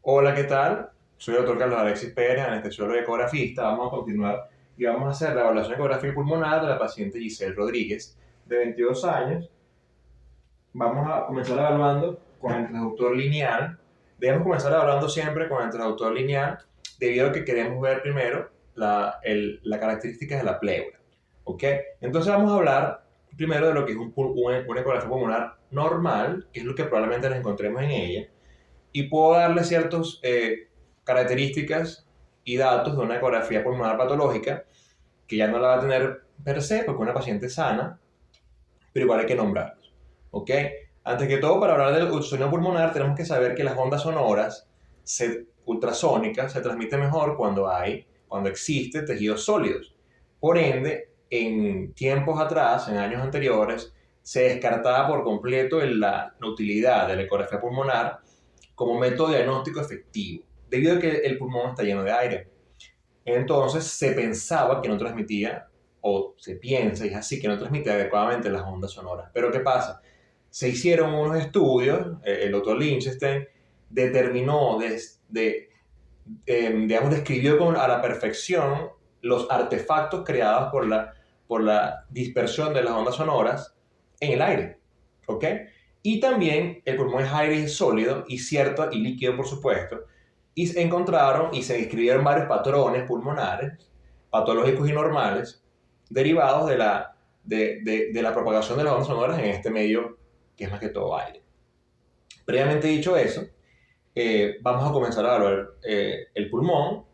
Hola, ¿qué tal? Soy el doctor Carlos Alexis Pérez, anestesiólogo y ecografista. Vamos a continuar y vamos a hacer la evaluación ecográfica pulmonar de la paciente Giselle Rodríguez, de 22 años. Vamos a comenzar evaluando con el traductor lineal. Debemos comenzar evaluando siempre con el traductor lineal, debido a que queremos ver primero la característica de la pleura. ¿Ok? Entonces vamos a hablar primero de lo que es una ecografía pulmonar normal, que es lo que probablemente nos encontremos en ella, y puedo darle ciertas características y datos de una ecografía pulmonar patológica que ya no la va a tener per se porque es una paciente sana, pero igual hay que nombrarlos. ¿Ok? Antes que todo, para hablar del sonido pulmonar, tenemos que saber que las ondas sonoras ultrasónicas se transmiten mejor cuando existe tejidos sólidos. Por ende, en tiempos atrás, en años anteriores, se descartaba por completo la utilidad de la ecografía pulmonar como método diagnóstico efectivo, debido a que el pulmón está lleno de aire. Entonces se pensaba que no transmitía, o se piensa, y es así, que no transmite adecuadamente las ondas sonoras. Pero ¿qué pasa? Se hicieron unos estudios, el doctor Lichtenstein determinó, digamos, describió a la perfección los artefactos creados por la dispersión de las ondas sonoras en el aire. ¿Ok? Y también el pulmón es aire sólido y líquido, por supuesto. Y se encontraron y se describieron varios patrones pulmonares, patológicos y normales, derivados de la propagación de las ondas sonoras en este medio, que es más que todo aire. Previamente dicho eso, vamos a comenzar a evaluar el pulmón.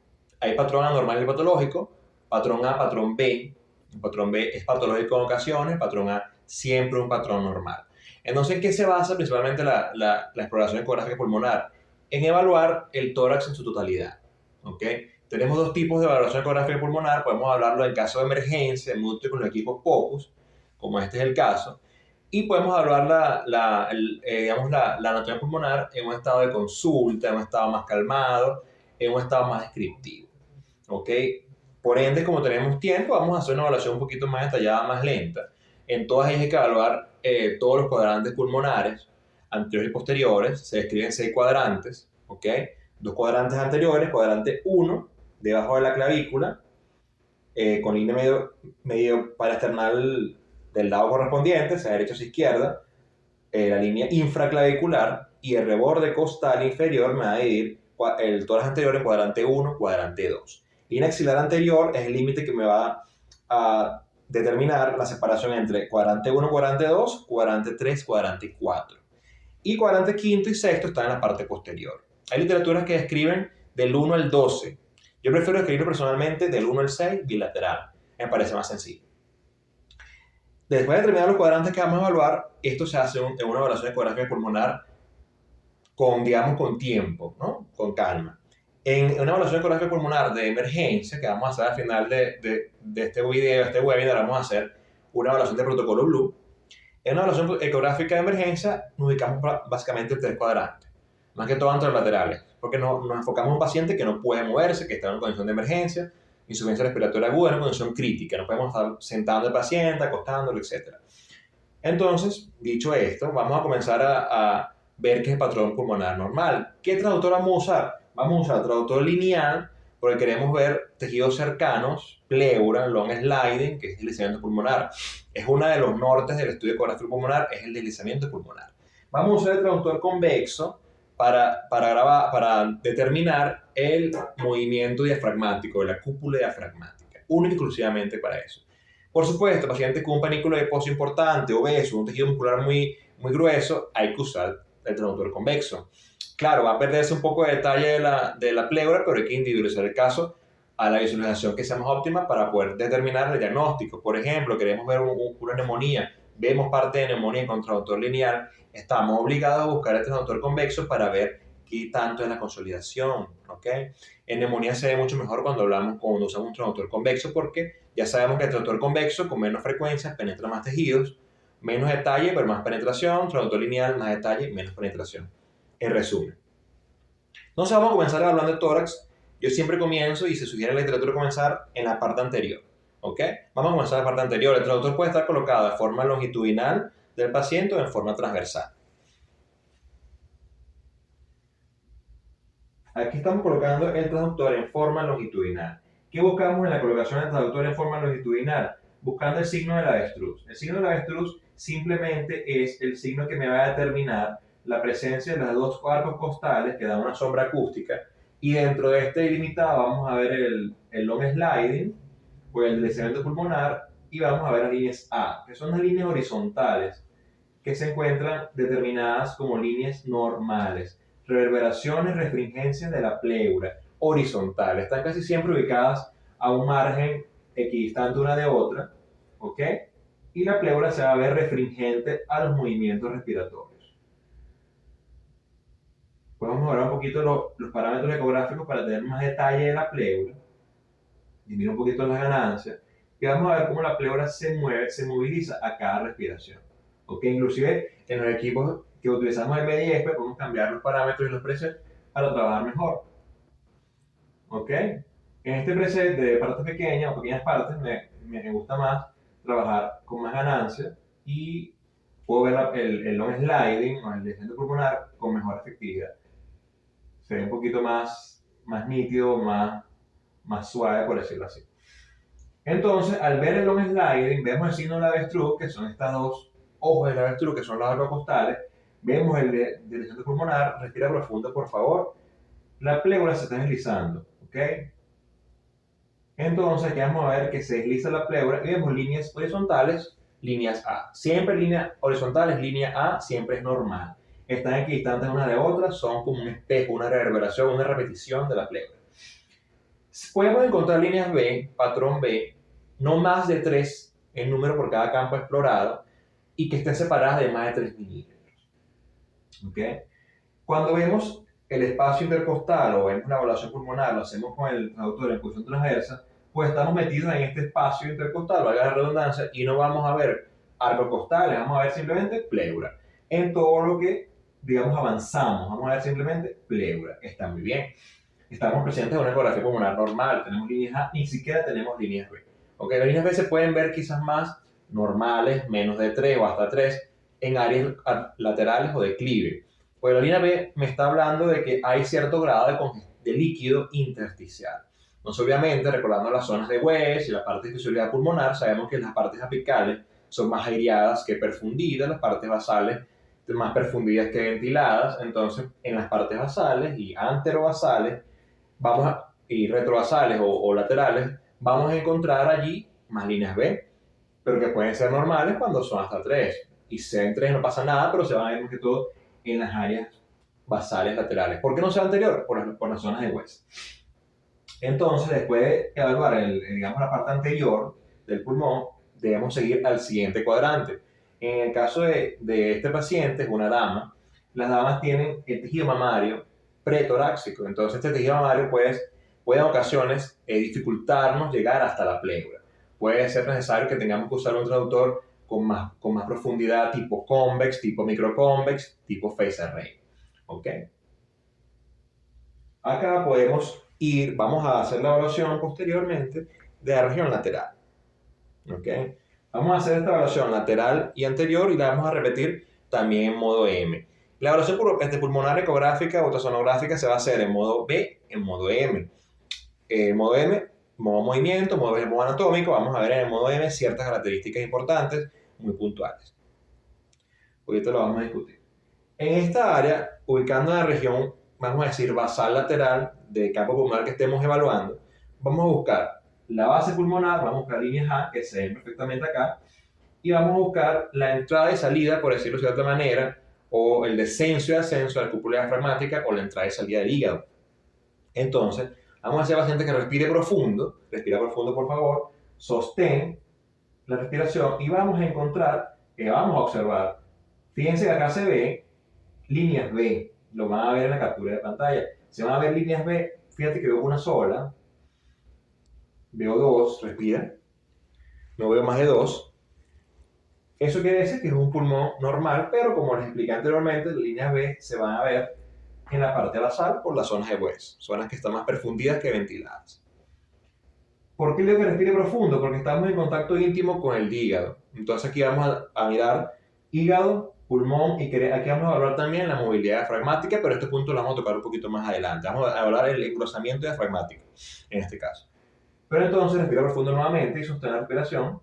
Hay patrón anormal y patológico, patrón A, patrón B. El patrón B es patológico en ocasiones, patrón A siempre un patrón normal. Entonces, ¿en qué se basa principalmente la exploración ecográfica pulmonar? En evaluar el tórax en su totalidad. ¿Ok? Tenemos dos tipos de evaluación ecográfica pulmonar. Podemos hablarlo en caso de emergencia, múltiples con los equipos POCUS, como este es el caso. Y podemos evaluar digamos, la anatomía pulmonar en un estado de consulta, en un estado más calmado, en un estado más descriptivo. ¿Ok? Por ende, como tenemos tiempo, vamos a hacer una evaluación un poquito más detallada, más lenta. En todas ellas hay que evaluar todos los cuadrantes pulmonares, anteriores y posteriores. Se describen 6 cuadrantes. ¿Ok? 2 cuadrantes anteriores, cuadrante 1, debajo de la clavícula, con línea medio paraesternal del lado correspondiente, sea derecha o sea izquierda, la línea infraclavicular, y el reborde costal inferior me va a dividir el tórax anterior en cuadrante 1, cuadrante 2. Línea axilar anterior es el límite que me va a determinar la separación entre cuadrante 1, cuadrante 2, cuadrante 3, cuadrante 4. Y cuadrante quinto y sexto están en la parte posterior. Hay literaturas que describen del 1 al 12. Yo prefiero escribirlo personalmente del 1 al 6 bilateral. Me parece más sencillo. Después de terminar los cuadrantes que vamos a evaluar, esto se hace en una evaluación ecográfica pulmonar con tiempo, ¿no? Con calma. En una evaluación ecográfica pulmonar de emergencia, que vamos a hacer al final de este video, este webinar, vamos a hacer una evaluación de protocolo Blue. En una evaluación ecográfica de emergencia nos ubicamos básicamente en 3 cuadrantes, más que todo entre los laterales, porque nos enfocamos en un paciente que no puede moverse, que está en una condición de emergencia, insuficiencia respiratoria aguda, en una condición crítica, no podemos estar sentando al paciente, acostándolo, etc. Entonces, dicho esto, vamos a comenzar a ver qué es el patrón pulmonar normal. ¿Qué traductor vamos a usar? Vamos a usar el traductor lineal, porque queremos ver tejidos cercanos, pleura, long sliding, que es deslizamiento pulmonar. Es uno de los nortes del estudio ecográfico pulmonar, es el deslizamiento pulmonar. Vamos a usar el traductor convexo para determinar el movimiento diafragmático, la cúpula diafragmática, única y exclusivamente para eso. Por supuesto, pacientes con un panículo adiposo importante, obeso, un tejido muscular muy grueso, hay que usar el traductor convexo. Claro, va a perderse un poco de detalle de la pleura, pero hay que individualizar el caso a la visualización que sea más óptima para poder determinar el diagnóstico. Por ejemplo, queremos ver una neumonía, vemos parte de neumonía con traductor lineal, estamos obligados a buscar el traductor convexo para ver qué tanto es la consolidación, ¿ok? En neumonía se ve mucho mejor cuando usamos un traductor convexo, porque ya sabemos que el traductor convexo con menos frecuencia penetra más tejidos, menos detalle pero más penetración, traductor lineal más detalle, menos penetración. En resumen. Entonces vamos a comenzar hablando de tórax. Yo siempre comienzo, y se sugiere en la literatura, comenzar en la parte anterior. ¿Ok? Vamos a comenzar en la parte anterior. El traductor puede estar colocado de forma longitudinal del paciente o en forma transversal. Aquí estamos colocando el traductor en forma longitudinal. ¿Qué buscamos en la colocación del traductor en forma longitudinal? Buscando el signo del avestruz. El signo del avestruz simplemente es el signo que me va a determinar la presencia de los dos arcos costales que dan una sombra acústica. Y dentro de este ilimitado vamos a ver el long sliding o el deslizamiento pulmonar y vamos a ver las líneas A, que son las líneas horizontales que se encuentran determinadas como líneas normales. Reverberaciones, restringencias de la pleura, horizontal. Están casi siempre ubicadas a un margen equidistante una de otra, ¿ok? Y la pleura se va a ver restringente a los movimientos respiratorios. Pues vamos a ver un poquito los parámetros ecográficos para tener más detalle de la pleura. Disminuir un poquito las ganancias. Y vamos a ver cómo la pleura se mueve, se moviliza a cada respiración. ¿Ok? Inclusive en los equipos que utilizamos en MDIESP podemos cambiar los parámetros y los presets para trabajar mejor. ¿Ok? En este preset de partes pequeñas o pequeñas partes me gusta más trabajar con más ganancia y puedo ver el long sliding o el descenso pulmonar con mejor efectividad. Se ve un poquito más nítido, más suave, por decirlo así. Entonces, al ver el long sliding, vemos el signo del avestruz, que son estas dos ojos del avestruz, que son los arcos costales. Vemos el descenso pulmonar. Respira profundo, por favor. La pleura se está deslizando, ¿ok? Entonces, aquí vamos a ver que se desliza la pleura y vemos líneas horizontales, líneas A. Siempre líneas horizontales, línea A, siempre es normal. Están equidistantes una de otra, son como un espejo, una reverberación, una repetición de la pleura. Podemos encontrar líneas B, patrón B, no más de 3 en número por cada campo explorado y que estén separadas de más de 3 milímetros. ¿Okay? Cuando vemos el espacio intercostal o vemos la evaluación pulmonar, lo hacemos con el traductor en posición transversa, pues estamos metidos en este espacio intercostal, valga la redundancia, y no vamos a ver arcos costales, vamos a ver simplemente pleura. En todo lo que, digamos, avanzamos, vamos a ver simplemente pleura. Está muy bien. Estamos presentes en una ecografía pulmonar normal, tenemos líneas A, ni siquiera tenemos líneas B. Okay, las líneas B se pueden ver quizás más normales, menos de 3 o hasta 3, en áreas laterales o declive. Pues la línea B me está hablando de que hay cierto grado de líquido intersticial. Entonces, obviamente, recordando las zonas de West y la parte de fisiología pulmonar, sabemos que las partes apicales son más aireadas que perfundidas, las partes basales más perfundidas que ventiladas. Entonces, en las partes basales y anterobasales y retrobasales o laterales, vamos a encontrar allí más líneas B, pero que pueden ser normales cuando son hasta 3. Y si en 3 no pasa nada, pero se van a ver más que todo en las áreas basales laterales. ¿Por qué no sea anterior? Por las zonas de West. Entonces, después de evaluar digamos, la parte anterior del pulmón, debemos seguir al siguiente cuadrante. En el caso de este paciente, es una dama. Las damas tienen el tejido mamario pretorácico. Entonces, este tejido mamario puede en ocasiones dificultarnos llegar hasta la pleura. Puede ser necesario que tengamos que usar un traductor con más profundidad, tipo convex, tipo microconvex, tipo phase array. ¿Ok? Acá podemos vamos a hacer la evaluación posteriormente de la región lateral. ¿Ok? Vamos a hacer esta evaluación lateral y anterior y la vamos a repetir también en modo M. La evaluación pulmonar ecográfica o ultrasonográfica se va a hacer en modo B, en modo M. Modo M, modo movimiento, modo anatómico. Vamos a ver en el modo M ciertas características importantes, muy puntuales. Ahorita lo vamos a discutir. En esta área, ubicando en la región, vamos a decir, basal lateral del campo pulmonar que estemos evaluando, vamos a buscar la base pulmonar, vamos a buscar líneas A, que se ven perfectamente acá, y vamos a buscar la entrada y salida, por decirlo de cierta manera, o el descenso y ascenso de la cúpula diafragmática, o la entrada y salida del hígado. Entonces, vamos a hacer paciente que respira profundo por favor, sostén la respiración y vamos a encontrar, que vamos a observar, fíjense que acá se ve líneas B, lo van a ver en la captura de pantalla, se van a ver líneas B, fíjate que veo una sola, veo 2, respira, no veo más de 2, eso quiere decir que es un pulmón normal, pero como les expliqué anteriormente, las líneas B se van a ver en la parte basal por las zonas de West, zonas que están más perfundidas que ventiladas. ¿Por qué digo que respire profundo? Porque estamos en contacto íntimo con el hígado. Entonces aquí vamos a mirar hígado pulmón, y aquí vamos a evaluar también la movilidad diafragmática, pero este punto lo vamos a tocar un poquito más adelante. Vamos a evaluar el engrosamiento diafragmático, en este caso. Pero entonces, respira profundo nuevamente y sostén la respiración.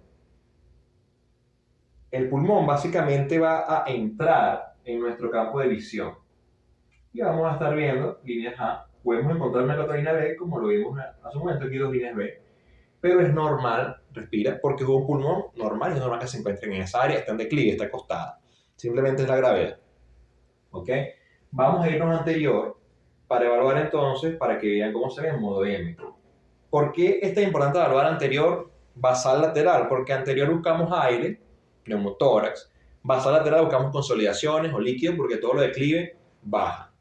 El pulmón básicamente va a entrar en nuestro campo de visión. Y vamos a estar viendo líneas A. Podemos encontrar una línea B, como lo vimos hace un momento, aquí dos líneas B. Pero es normal, respira, porque es un pulmón normal, es normal que se encuentre en esa área, está en declive, está acostada. Simplemente es la gravedad. ¿Ok? Vamos a irnos anterior para evaluar entonces, para que vean cómo se ve en modo M. ¿Por qué es tan importante evaluar anterior, basal, lateral? Porque anterior buscamos aire, neumotórax. Basal, lateral buscamos consolidaciones o líquido, porque todo lo declive baja.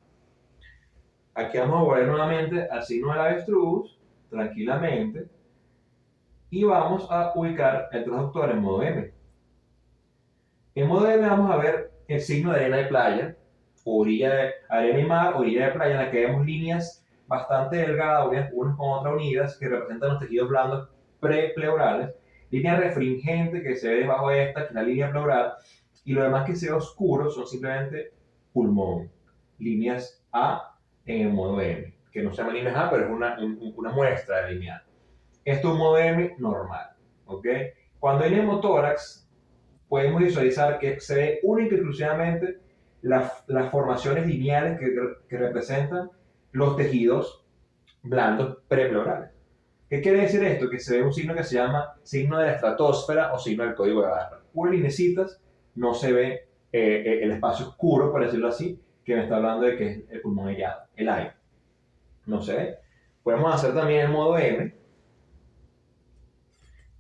Aquí vamos a volver nuevamente al signo del avestruz, tranquilamente, y vamos a ubicar el transductor en modo M. En modo M vamos a ver el signo de arena de playa, orilla de arena y mar, orilla de playa, en la que vemos líneas bastante delgadas, unas con otras unidas, que representan los tejidos blandos prepleurales, línea refringente que se ve debajo de esta, que es la línea pleural, y lo demás que se ve oscuro son simplemente pulmón, líneas A en el modo M, que no se llama líneas A, pero es una muestra de lineal. Esto es un modo M normal, ¿ok? Cuando hay neumotórax, podemos visualizar que se ve única y exclusivamente las formaciones lineales que representan los tejidos blandos prepleurales. ¿Qué quiere decir esto? Que se ve un signo que se llama signo de la estratosfera o signo del código de barra. Puras linecitas, no se ve el espacio oscuro, por decirlo así, que me está hablando de que es el pulmón hallado, el aire. No se ve. Podemos hacer también el modo M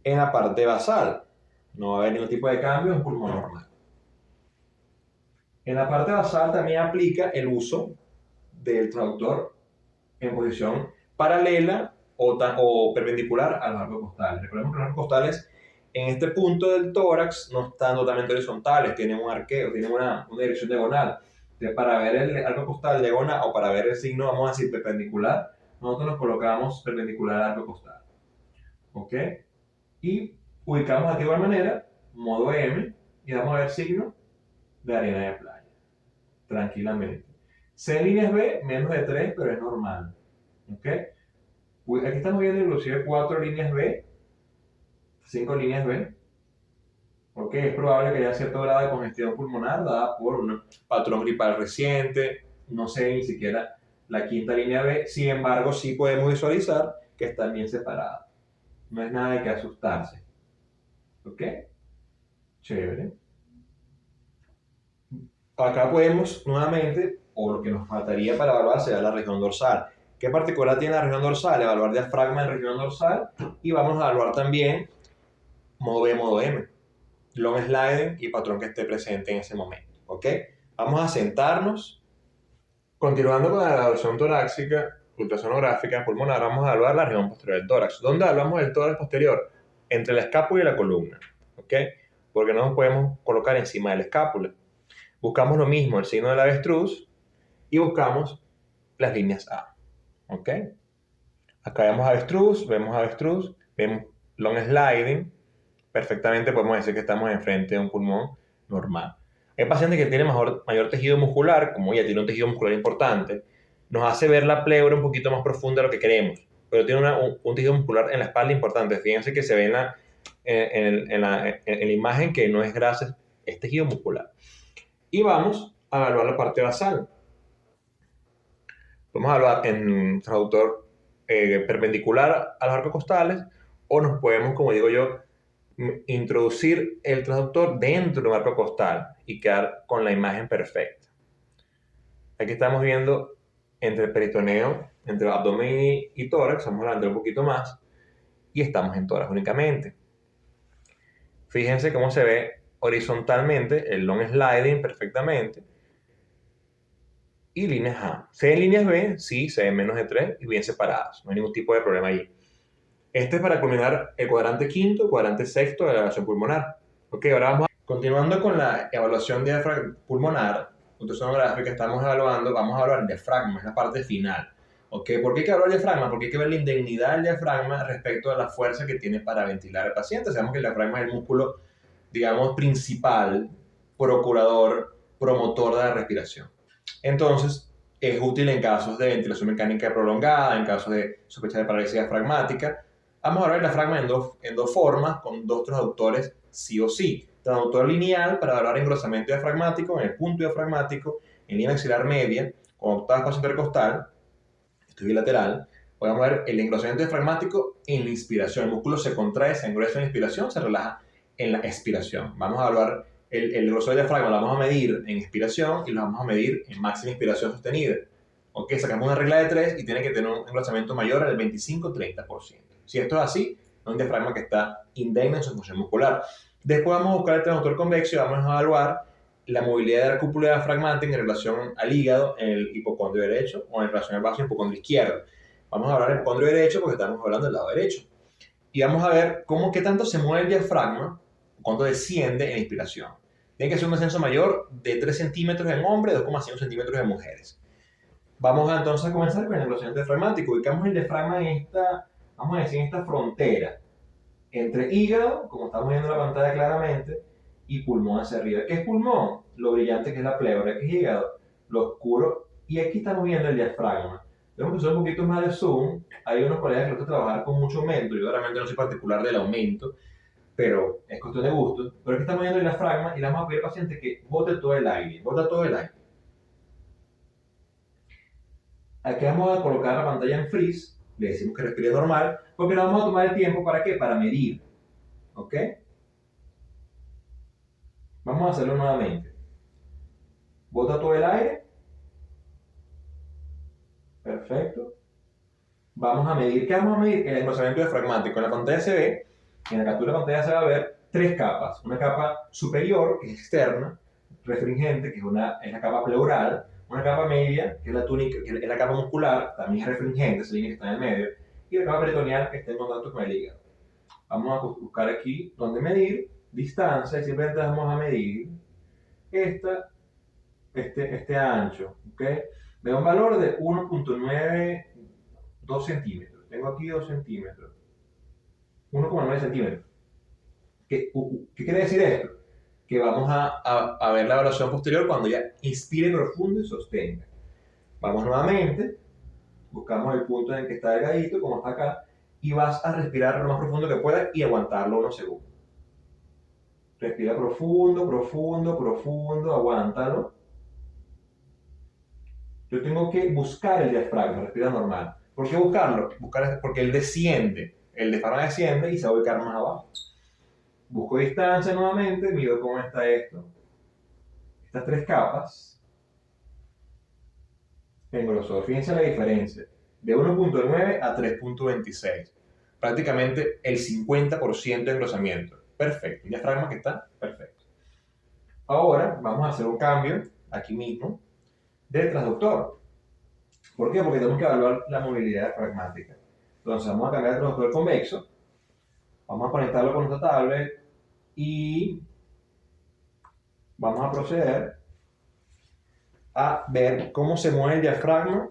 en la parte basal. No va a haber ningún tipo de cambio en pulmón normal. En la parte basal también aplica el uso del traductor en posición paralela o perpendicular a los arcos costales. Recordemos que los arcos costales en este punto del tórax no están totalmente horizontales, tienen un arqueo, tienen una dirección diagonal. Entonces, para ver el arco costal diagonal o para ver el signo, vamos a decir perpendicular, nosotros nos colocamos perpendicular al arco costal. ¿Ok? Y ubicamos aquí de igual manera, modo M, y vamos a ver signo de arena de playa. Tranquilamente. C líneas B, menos de 3, pero es normal. ¿Ok? Aquí estamos viendo inclusive 4 líneas B, 5 líneas B. ¿Ok? Es probable que haya cierto grado de congestión pulmonar dada por un patrón gripal reciente. No sé ni siquiera la quinta línea B. Sin embargo, sí podemos visualizar que están bien separadas. No es nada de que asustarse. ¿Ok? Chévere. Acá podemos nuevamente, o lo que nos faltaría para evaluar sería la región dorsal. ¿Qué particular tiene la región dorsal? Evaluar diafragma en región dorsal, y vamos a evaluar también modo B, modo M, long sliding y patrón que esté presente en ese momento. ¿Ok? Vamos a sentarnos. Continuando con la evaluación torácica, ultrasonográfica, pulmonar, vamos a evaluar la región posterior del tórax. ¿Dónde hablamos del tórax posterior? Entre la escápula y la columna. ¿Ok? Porque no nos podemos colocar encima de la escápula. Buscamos lo mismo, el signo del avestruz, y buscamos las líneas A. ¿Ok? Acá vemos avestruz, vemos long sliding. Perfectamente podemos decir que estamos enfrente de un pulmón normal. Hay pacientes que tienen mayor tejido muscular, como ella tiene un tejido muscular importante, nos hace ver la pleura un poquito más profunda de lo que queremos, pero tiene un tejido muscular en la espalda importante. Fíjense que se ve en la imagen que no es grasa, es tejido muscular. Y vamos a evaluar la parte basal. Vamos a evaluar en traductor perpendicular a los arcos costales, o nos podemos, como digo yo, introducir el transductor dentro de un arco costal y quedar con la imagen perfecta. Aquí estamos viendo entre el peritoneo, entre el abdomen y tórax, vamos a adelantar un poquito más, y estamos en tórax únicamente. Fíjense cómo se ve horizontalmente el long sliding perfectamente, y líneas A. Si hay líneas B, sí, se ven menos de 3 y bien separadas, no hay ningún tipo de problema allí. Este es para culminar el cuadrante quinto, cuadrante sexto de la evaluación pulmonar. Ok, ahora continuando con la evaluación pulmonar, ultrasonográfica, vamos a evaluar el diafragma, es la parte final. Ok, ¿por qué hay que evaluar el diafragma? Porque hay que ver la indemnidad del diafragma respecto a la fuerza que tiene para ventilar al paciente. Sabemos que el diafragma es el músculo, digamos, principal procurador, promotor de la respiración. Entonces, es útil en casos de ventilación mecánica prolongada, en casos de sospecha de parálisis diafragmática. Vamos a hablar del diafragma en dos formas, con dos transductores sí o sí. Transductor lineal para evaluar engrosamiento diafragmático en el punto diafragmático, en línea axilar media, con octava espacio intercostal, esto es bilateral. Podemos ver el engrosamiento diafragmático en la inspiración. El músculo se contrae, se engruesa en la inspiración, se relaja en la expiración. Vamos a evaluar el grosor del diafragma, lo vamos a medir en inspiración y lo vamos a medir en máxima inspiración sostenida. Ok, sacamos una regla de 3 y tiene que tener un engrosamiento mayor al 25-30%. Si esto es así, es un diafragma que está indemne en su función muscular. Después vamos a buscar el transductor convexo y vamos a evaluar la movilidad de la cúpula diafragmática en relación al hígado en el hipocondrio derecho o en relación al vaso hipocondrio izquierdo. Vamos a hablar del hipocondrio derecho porque estamos hablando del lado derecho. Y vamos a ver qué tanto se mueve el diafragma, cuánto desciende en la inspiración. Tiene que ser un descenso mayor de 3 centímetros en hombres, 2,5 centímetros en mujeres. Vamos entonces a comenzar con el engrosamiento diafragmático. Ubicamos el diafragma en esta, vamos a decir, en esta frontera entre hígado, como estamos viendo en la pantalla claramente, y pulmón hacia arriba. ¿Qué es pulmón? Lo brillante que es la pleura, que es hígado, lo oscuro. Y aquí estamos viendo el diafragma. Tenemos que usar un poquito más de zoom. Hay unos colegas que les gusta trabajar con mucho aumento. Yo realmente no soy particular del aumento, pero es cuestión de gusto. Pero aquí estamos viendo el diafragma y le vamos a pedir al paciente que bote todo el aire. Bota todo el aire. Aquí vamos a colocar la pantalla en freeze. Le decimos que respire normal, porque nos vamos a tomar el tiempo ¿para qué? Para medir. ¿Ok? Vamos a hacerlo nuevamente. Bota todo el aire. Perfecto. Vamos a medir. ¿Qué vamos a medir? El engrosamiento diafragmático. En la pantalla se ve, en la captura de pantalla se va a ver 3 capas. Una capa superior, que es externa, refringente, que es la capa pleural. Una capa media, que es la túnica, que es la capa muscular, también es refringente, esa línea que está en el medio. Y la capa peritoneal, que está en contacto con el hígado. Vamos a buscar aquí donde medir, distancia, y simplemente vamos a medir este ancho. ¿Okay? Me da un valor de 1,92 centímetros. Tengo aquí 2 centímetros. 1,9 centímetros. ¿Qué quiere decir esto? Que vamos a ver la evaluación posterior cuando ya inspire profundo y sostenga. Vamos nuevamente, buscamos el punto en el que está delgadito, como está acá, y vas a respirar lo más profundo que puedas y aguantarlo unos segundos. Respira profundo, profundo, profundo, aguántalo. Yo tengo que buscar el diafragma, respira normal. ¿Por qué buscarlo? Porque él desciende, el diafragma desciende y se va a ubicar más abajo. Busco distancia nuevamente, mido cómo está esto. Estas 3 capas. En grosor, fíjense la diferencia. De 1,9 a 3,26. Prácticamente el 50% de engrosamiento. Perfecto. El diafragma que está perfecto. Ahora vamos a hacer un cambio, aquí mismo, del transductor. ¿Por qué? Porque tenemos que evaluar la movilidad diafragmática. Entonces vamos a cambiar el transductor convexo. Vamos a conectarlo con nuestra tablet y vamos a proceder a ver cómo se mueve el diafragma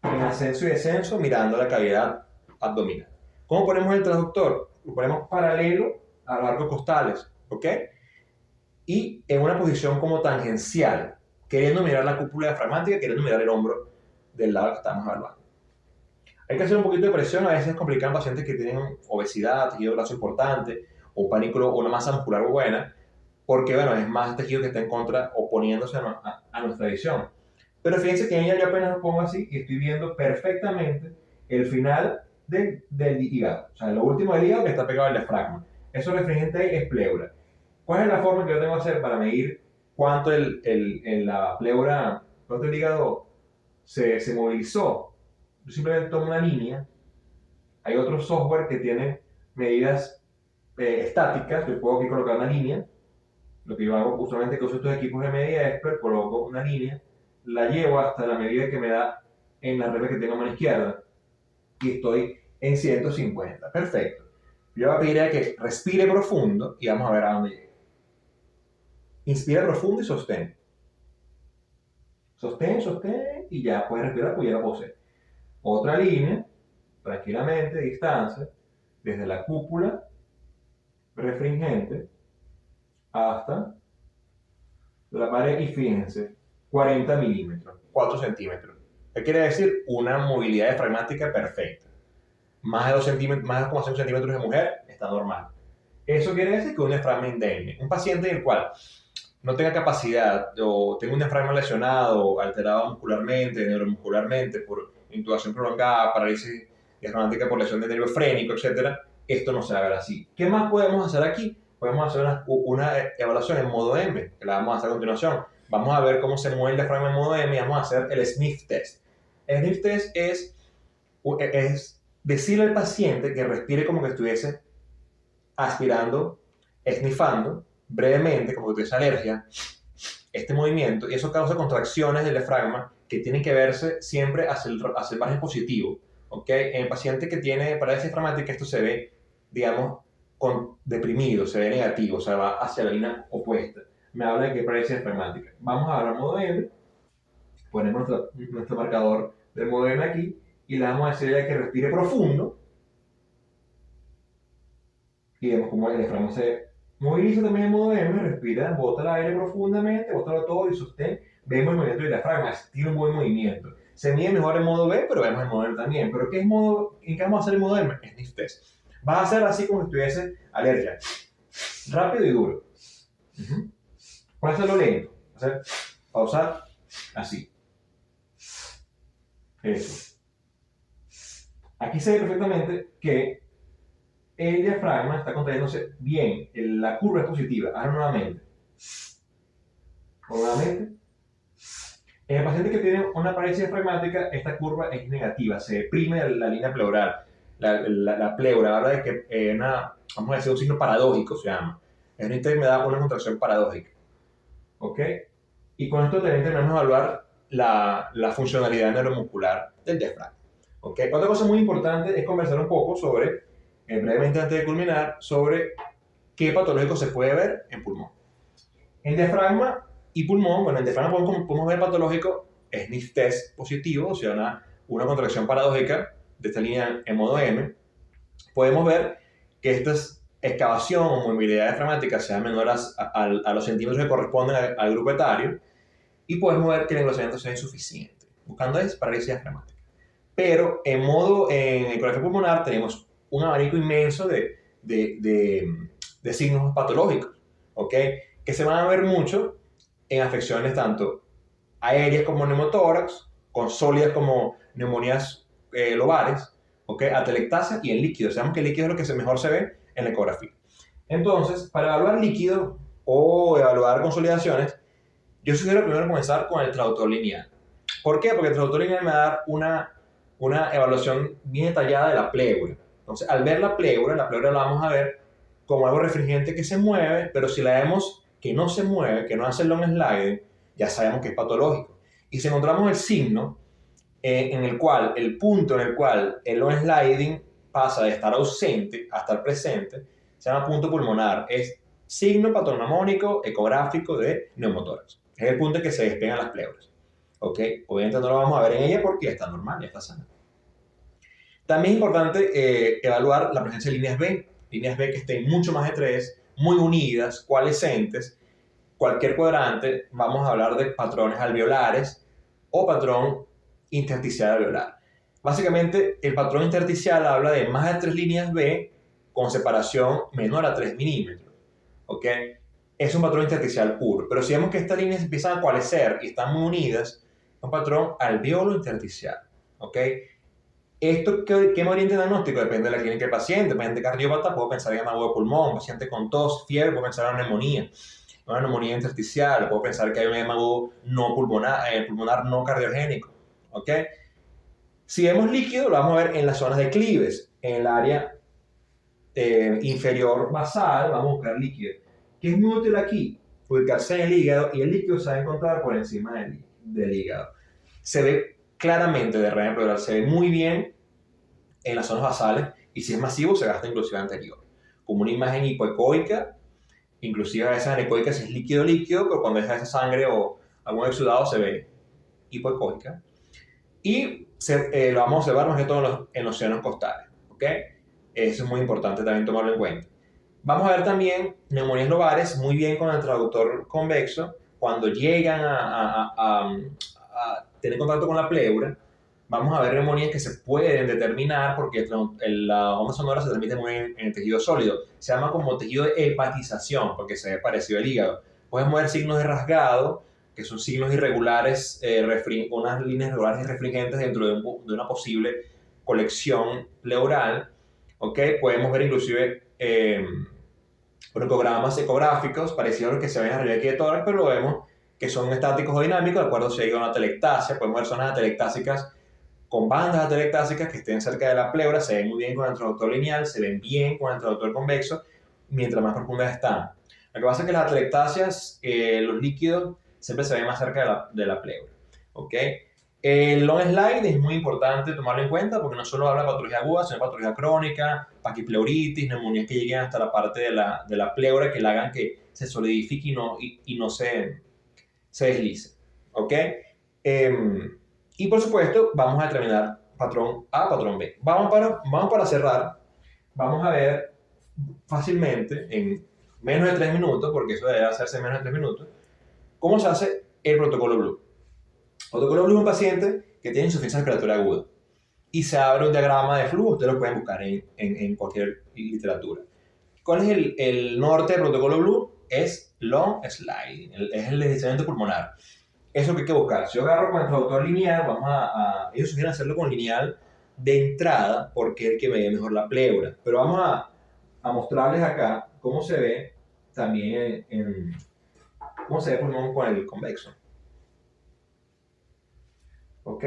en ascenso y descenso mirando la cavidad abdominal. ¿Cómo ponemos el transductor? Lo ponemos paralelo a los arcos costales, ¿ok? Y en una posición como tangencial, queriendo mirar la cúpula diafragmática, queriendo mirar el hombro del lado que estamos evaluando. Hay que hacer un poquito de presión, a veces es complicado en pacientes que tienen obesidad, tejido graso importante, o un panículo o una masa muscular buena, porque bueno, es más tejido que está en contra, oponiéndose a nuestra visión. Pero fíjense que en ella yo apenas lo pongo así y estoy viendo perfectamente el final del hígado. O sea, lo último del hígado que está pegado al diafragma. Eso refringente ahí es pleura. ¿Cuál es la forma que yo tengo que hacer para medir cuánto la pleura, cuánto el hígado se movilizó? Yo simplemente tomo una línea. Hay otro software que tiene medidas estáticas. Yo puedo aquí colocar una línea. Lo que yo hago usualmente que uso estos equipos de medida expert, coloco una línea, la llevo hasta la medida que me da en la regla que tengo a mano izquierda y estoy en 150. Perfecto. Yo voy a pedir a que respire profundo y vamos a ver a dónde llega. Inspira profundo y sostén. Sostén, sostén y ya puedes respirar, pues ya lo posee. Otra línea, tranquilamente, distancia, desde la cúpula refringente hasta la pared y fíjense, 40 milímetros, 4 centímetros. ¿Qué quiere decir? Una movilidad diafragmática perfecta. Más de 2 centímetros, más de 2,5 centímetros de mujer está normal. Eso quiere decir que un diafragma indemne. Un paciente en el cual no tenga capacidad o tenga un diafragma lesionado, alterado muscularmente, neuromuscularmente, por intubación prolongada, parálisis diafragmática por lesión de nervio frénico, etc., esto no se va a ver así. ¿Qué más podemos hacer aquí? Podemos hacer una evaluación en modo M, que la vamos a hacer a continuación. Vamos a ver cómo se mueve el diafragma en modo M y vamos a hacer el sniff test. El sniff test es decirle al paciente que respire como que estuviese aspirando, sniffando, brevemente, como que tuviese alergia, este movimiento, y eso causa contracciones del diafragma que tienen que verse siempre hacia el margen positivo. ¿Okay? En el paciente que tiene parálisis diafragmática, esto se ve, digamos, deprimido, se ve negativo, o sea, va hacia la línea opuesta. Me habla de que es parálisis diafragmática. Vamos a ver el modo M, ponemos nuestro marcador del modo M aquí, y le vamos a decirle que respire profundo, y vemos como el diafragma se moviliza también en modo M, respira, bota el aire profundamente, bótalo todo y sostén. Vemos el movimiento del diafragma, tiene un buen movimiento. Se mide mejor en modo B, pero vemos el modo M también. ¿Pero en qué vamos a hacer el modo M? Sniff test. Vas a hacer así como si estuviese alergia. Rápido y duro. Puedes hacerlo lento. Pausar, así. Eso. Aquí se ve perfectamente que el diafragma está contrayéndose bien, la curva es positiva. Ahora nuevamente. En el paciente que tiene una parálisis diafragmática, esta curva es negativa, se deprime la línea pleural, la pleura, habla de que vamos a decir un signo paradójico se llama. Es una enfermedad, una contracción paradójica. ¿Ok? Y con esto también tenemos que evaluar la funcionalidad neuromuscular del diafragma. ¿Ok? Otra cosa muy importante es conversar un poco sobre, brevemente antes de culminar, sobre qué patológico se puede ver en pulmón. En diafragma y pulmón, bueno, en diafragma podemos ver patológico sniff test positivo, o sea, una contracción paradójica de esta línea en modo M. Podemos ver que esta excavación o movilidad diafragmática sea menor a los centímetros que corresponden al grupo etario, y podemos ver que el engrosamiento sea insuficiente, buscando es parálisis diafragmática. Pero en ecografía pulmonar tenemos un abanico inmenso de signos patológicos, ¿ok? Que se van a ver mucho en afecciones tanto aéreas como neumotórax, con sólidas como neumonías lobares, ¿okay? Atelectasia y en líquido. Sabemos que el líquido es lo que mejor se ve en la ecografía. Entonces, para evaluar líquido o evaluar consolidaciones, yo sugiero primero comenzar con el traductor lineal. ¿Por qué? Porque el traductor lineal me va a dar una evaluación bien detallada de la pleura. Entonces, al ver la pleura la vamos a ver como algo refringente que se mueve, pero si la vemos que no se mueve, que no hace el long sliding, ya sabemos que es patológico. Y si encontramos el signo el punto en el cual el long sliding pasa de estar ausente a estar presente, se llama punto pulmonar. Es signo patognomónico ecográfico de neumotórax. Es el punto en que se despegan las pleuras. ¿Ok? Obviamente no lo vamos a ver en ella porque ya está normal, ya está sana. También es importante evaluar la presencia de líneas B que estén mucho más de 3, muy unidas, coalescentes. Cualquier cuadrante, vamos a hablar de patrones alveolares o patrón intersticial alveolar. Básicamente, el patrón intersticial habla de más de 3 líneas B con separación menor a 3 milímetros. ¿Ok? Es un patrón intersticial puro. Pero si vemos que estas líneas empiezan a coalescer y están muy unidas, es un patrón alveolo intersticial. ¿Ok? ¿Esto qué me orienta el diagnóstico? Depende de la clínica del paciente. Paciente cardiópata, puedo pensar en amago de pulmón. Paciente con tos, fiebre, puedo pensar en una neumonía intersticial. Puedo pensar que hay un amago no pulmonar no cardiogénico. ¿Ok? Si vemos líquido, lo vamos a ver en las zonas de Cleaves, en el área inferior basal, vamos a buscar líquido. ¿Qué es muy útil aquí? Ubicarse en el hígado, y el líquido se va a encontrar por encima del hígado. Se ve claramente de raíz pleural, se ve muy bien en las zonas basales, y si es masivo se gasta inclusive anterior. Como una imagen hipoecoica, inclusive a veces anecoica si es líquido, pero cuando es esa sangre o algún exudado se ve hipoecoica. Y lo vamos a observar más que todo en los senos costales. ¿Ok? Eso es muy importante también tomarlo en cuenta. Vamos a ver también neumonías lobares, muy bien con el traductor convexo, cuando llegan a tener contacto con la pleura. Vamos a ver neumonías que se pueden determinar porque la onda sonora se transmite muy en el tejido sólido. Se llama como tejido de hepatización porque se ve parecido al hígado. Podemos ver signos de rasgado, que son signos irregulares, unas líneas irregulares y refringentes dentro de una posible colección pleural. ¿Okay? Podemos ver inclusive broncogramas ecográficos parecidos a los que se ven arriba aquí de tórax, pero lo vemos que son estáticos o dinámicos, de acuerdo si hay una atelectasia. Podemos ver zonas atelectásicas con bandas atelectásicas que estén cerca de la pleura, se ven muy bien con el traductor lineal, se ven bien con el traductor convexo, mientras más profundas están. Lo que pasa es que las atelectasias, los líquidos, siempre se ven más cerca de la pleura. ¿Okay? El long slide es muy importante tomarlo en cuenta porque no solo habla de patología aguda, sino de patología crónica, paquipleuritis, neumonías que lleguen hasta la parte de la pleura que la hagan que se solidifique y no se deslice. ¿Ok? Y por supuesto, vamos a determinar patrón A, patrón B. Vamos para cerrar, vamos a ver fácilmente, en menos de 3 minutos, porque eso debe hacerse en menos de 3 minutos, cómo se hace el protocolo Blue. El protocolo Blue es un paciente que tiene insuficiencia respiratoria aguda y se abre un diagrama de flujo, ustedes lo pueden buscar en cualquier literatura. ¿Cuál es el norte del protocolo Blue? Es long sliding, es el deslizamiento pulmonar. Eso que hay que buscar. Si yo agarro con el traductor lineal, ellos sugieren hacerlo con lineal de entrada porque es el que me ve mejor la pleura. Pero vamos a mostrarles acá cómo se ve también cómo se ve el pulmón con el convexo. ¿Ok?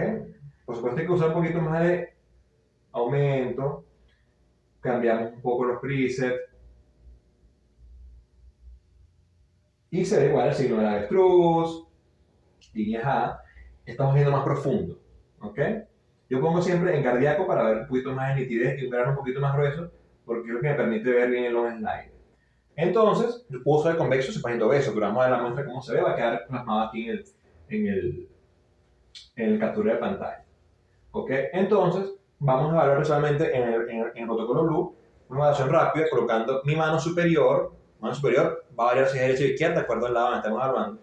Por supuesto hay que usar un poquito más de aumento, cambiamos un poco los presets y se ve igual el signo de la avestruz, líneas A, estamos viendo más profundo. ¿Ok? Yo pongo siempre en cardíaco para ver un poquito más de nitidez y un grano un poquito más grueso porque es lo que me permite ver bien el long slide. Entonces, el uso de convexo se pone obeso, pero vamos a ver la muestra cómo se ve, va a quedar plasmado aquí en el captura de pantalla. ¿Ok? Entonces, vamos a evaluar solamente en el protocolo Blue una evaluación rápida colocando mi mano superior va a variar si es derecha o izquierda, de acuerdo al lado donde estamos evaluando,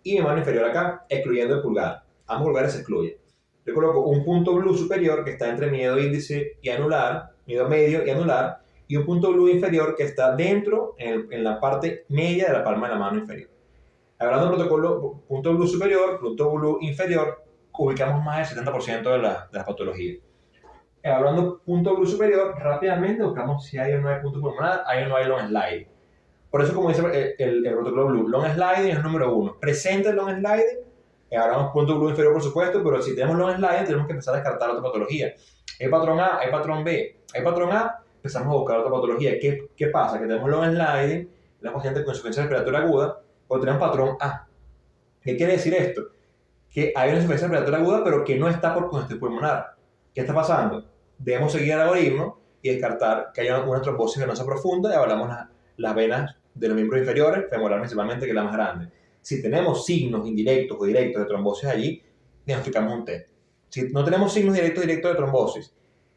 y mi mano inferior acá, excluyendo el pulgar. Ambos pulgares se excluyen. Yo coloco un punto Blue superior que está entre mi dedo índice y anular, mi dedo medio y anular, y un punto Blue inferior que está dentro, en la parte media de la palma de la mano inferior. Hablando del protocolo, punto Blue superior, punto Blue inferior, ubicamos más del 70% de las patologías. Hablando punto Blue superior, rápidamente buscamos si hay o no hay punto pulmonar, hay o no hay long sliding. Por eso, como dice el protocolo Blue, long sliding es el número 1. Presente el long sliding, hablamos punto Blue inferior por supuesto, pero si tenemos long sliding tenemos que empezar a descartar otra patología. Hay patrón A, hay patrón B. Hay patrón A, empezamos a buscar otra patología. ¿Qué pasa? Que tenemos long sliding, la paciente con insuficiencia respiratoria aguda, o tenemos patrón A. ¿Qué quiere decir esto? Que hay una insuficiencia respiratoria aguda, pero que no está por congestión pulmonar. ¿Qué está pasando? Debemos seguir el algoritmo y descartar que haya una trombosis venosa profunda y hablamos las venas de los miembros inferiores, femoral principalmente, que es la más grande. Si tenemos signos indirectos o directos de trombosis allí, diagnosticamos un TED. Si no tenemos signos directos de trombosis,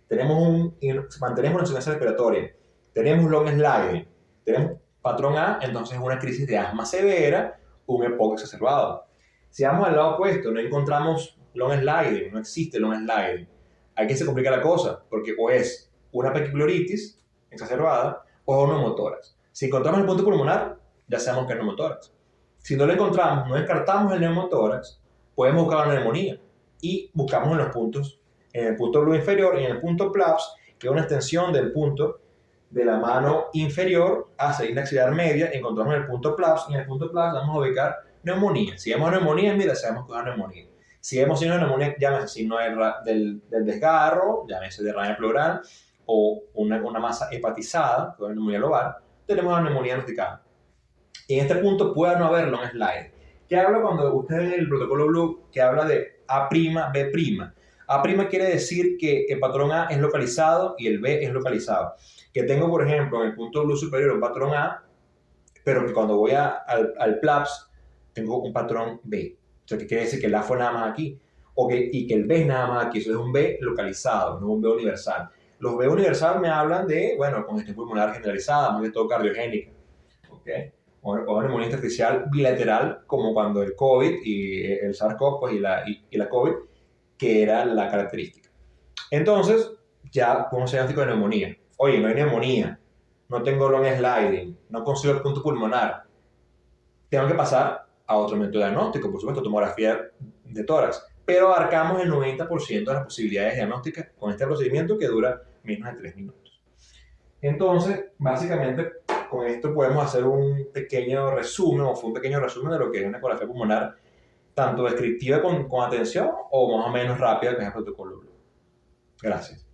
mantenemos una insuficiencia respiratoria, tenemos long sliding, tenemos patrón A, entonces es una crisis de asma severa, un EPOC exacerbado. Si vamos al lado opuesto, no encontramos long sliding, no existe long sliding, aquí se complica la cosa, porque o es una paquipleuritis exacerbada o es un neumotórax. Si encontramos el punto pulmonar, ya sabemos que es neumotórax. Si no lo encontramos, no descartamos el neumotórax, podemos buscar una neumonía y buscamos en los puntos, en el punto Blue inferior y en el punto PLAPS, que es una extensión del punto de la mano inferior hacia la axilar media, encontramos el punto PLAPS y en el punto PLAPS vamos a ubicar neumonía. Si vemos neumonía, mira, sabemos que es una neumonía. Si vemos signo de neumonía, llámese signo del desgarro, llámese derrame pleural o una masa hepatizada, que es una neumonía lobar, tenemos una neumonía diagnosticada. Y en este punto puede no haber long slide. ¿Qué habla cuando ustedes en el protocolo Blue que habla de A', B'? A' quiere decir que el patrón A es localizado y el B es localizado. Que tengo, por ejemplo, en el punto Blue superior un patrón A, pero que cuando voy al PLAPS tengo un patrón B. O sea, que quiere decir que el A fue nada más aquí. Y que el B es nada más aquí. Eso es un B localizado, no un B universal. Los B universal me hablan de, bueno, congestión pulmonar generalizada, más de todo cardiogénica, ¿ok? O neumonía intersticial bilateral, como cuando el COVID y el SARS-CoV pues, y la COVID, que era la característica. Entonces, ya podemos hacer diagnóstico de neumonía. Oye, no hay neumonía, no tengo long sliding, no consigo el punto pulmonar. Tengo que pasar a otro método diagnóstico, por supuesto, tomografía de tórax. Pero abarcamos el 90% de las posibilidades diagnósticas con este procedimiento que dura menos de 3 minutos. Entonces, básicamente, con esto podemos hacer un pequeño resumen, o fue un pequeño resumen de lo que es una ecografía pulmonar, tanto descriptiva con atención o más o menos rápida, que es el protocolo Blue. Gracias.